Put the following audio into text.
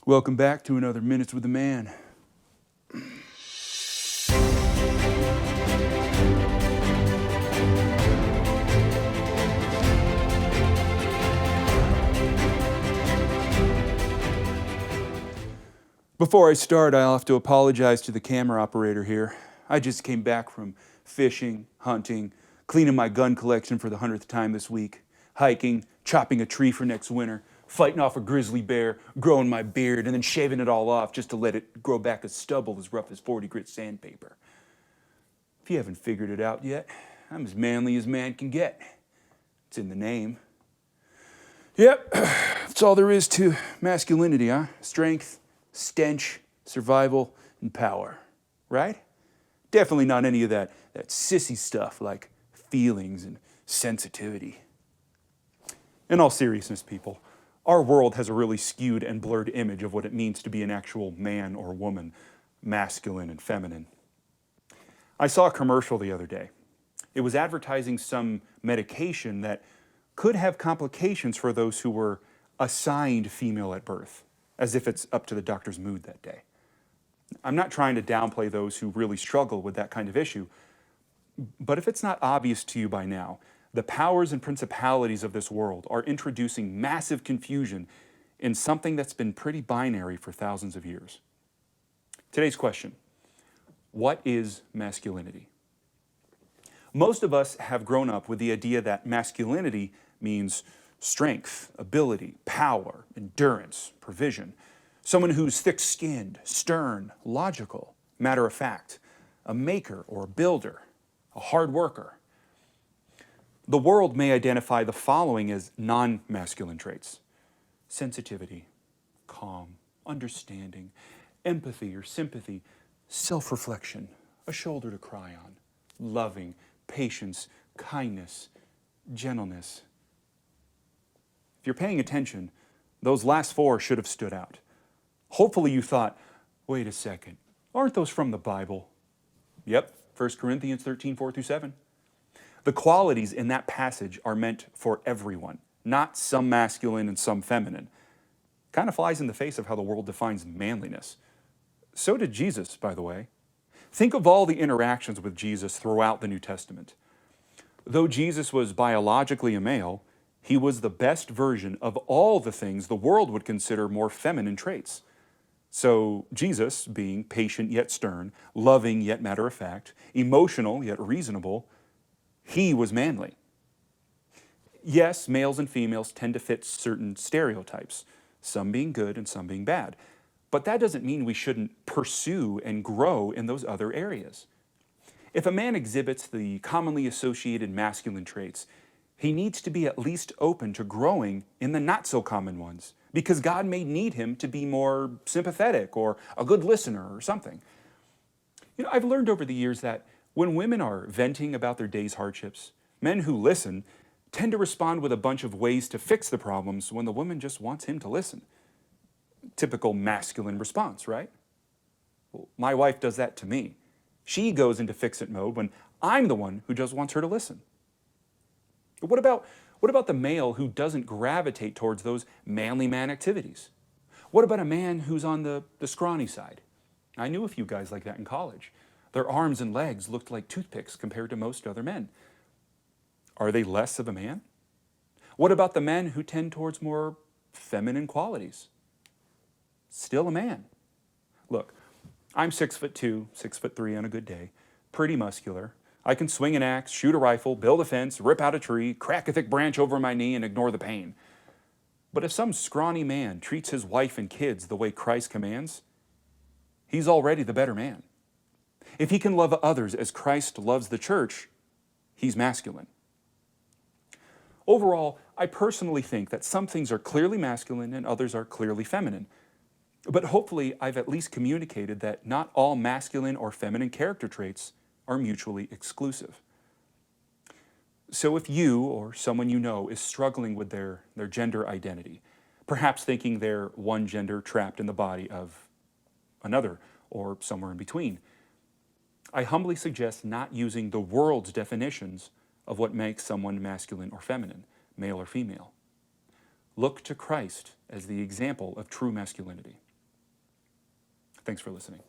Welcome back to another Minutes with a Man. Before I start, I'll have to apologize to the camera operator here. I just came back from fishing, hunting, cleaning my gun collection for the 100th time this week, hiking, chopping a tree for next winter, fighting off a grizzly bear, growing my beard, and then shaving it all off just to let it grow back a stubble as rough as 40 grit sandpaper. If you haven't figured it out yet, I'm as manly as man can get. It's in the name. Yep, that's all there is to masculinity, huh? Strength, stench, survival, and power, right? Definitely not any of that sissy stuff like feelings and sensitivity. In all seriousness, people, our world has a really skewed and blurred image of what it means to be an actual man or woman, masculine and feminine. I saw a commercial the other day. It was advertising some medication that could have complications for those who were assigned female at birth, as if it's up to the doctor's mood that day. I'm not trying to downplay those who really struggle with that kind of issue, but if it's not obvious to you by now, the powers and principalities of this world are introducing massive confusion in something that's been pretty binary for thousands of years. Today's question: what is masculinity? Most of us have grown up with the idea that masculinity means strength, ability, power, endurance, provision. Someone who's thick-skinned, stern, logical, matter-of-fact, a maker or a builder, a hard worker. The world may identify the following as non-masculine traits: sensitivity, calm, understanding, empathy or sympathy, self-reflection, a shoulder to cry on, loving, patience, kindness, gentleness. If you're paying attention, those last four should have stood out. Hopefully you thought, wait a second, aren't those from the Bible? Yep, 1 Corinthians 13, 4-7. The qualities in that passage are meant for everyone, not some masculine and some feminine. Kind of flies in the face of how the world defines manliness. So did Jesus, by the way. Think of all the interactions with Jesus throughout the New Testament. Though Jesus was biologically a male, he was the best version of all the things the world would consider more feminine traits. So Jesus, being patient yet stern, loving yet matter-of-fact, emotional yet reasonable, he was manly. Yes, males and females tend to fit certain stereotypes, some being good and some being bad. But that doesn't mean we shouldn't pursue and grow in those other areas. If a man exhibits the commonly associated masculine traits, he needs to be at least open to growing in the not-so-common ones, because God may need him to be more sympathetic or a good listener or something. I've learned over the years that when women are venting about their day's hardships, men who listen tend to respond with a bunch of ways to fix the problems when the woman just wants him to listen. Typical masculine response, right? Well, my wife does that to me. She goes into fix-it mode when I'm the one who just wants her to listen. But what about the male who doesn't gravitate towards those manly man activities? What about a man who's on the scrawny side? I knew a few guys like that in college. Their arms and legs looked like toothpicks compared to most other men. Are they less of a man? What about the men who tend towards more feminine qualities? Still a man. Look, I'm 6'2", 6'3" on a good day, pretty muscular. I can swing an axe, shoot a rifle, build a fence, rip out a tree, crack a thick branch over my knee and ignore the pain. But if some scrawny man treats his wife and kids the way Christ commands, he's already the better man. If he can love others as Christ loves the church, he's masculine. Overall, I personally think that some things are clearly masculine and others are clearly feminine. But hopefully I've at least communicated that not all masculine or feminine character traits are mutually exclusive. So if you or someone you know is struggling with their gender identity, perhaps thinking they're one gender trapped in the body of another or somewhere in between, I humbly suggest not using the world's definitions of what makes someone masculine or feminine, male or female. Look to Christ as the example of true masculinity. Thanks for listening.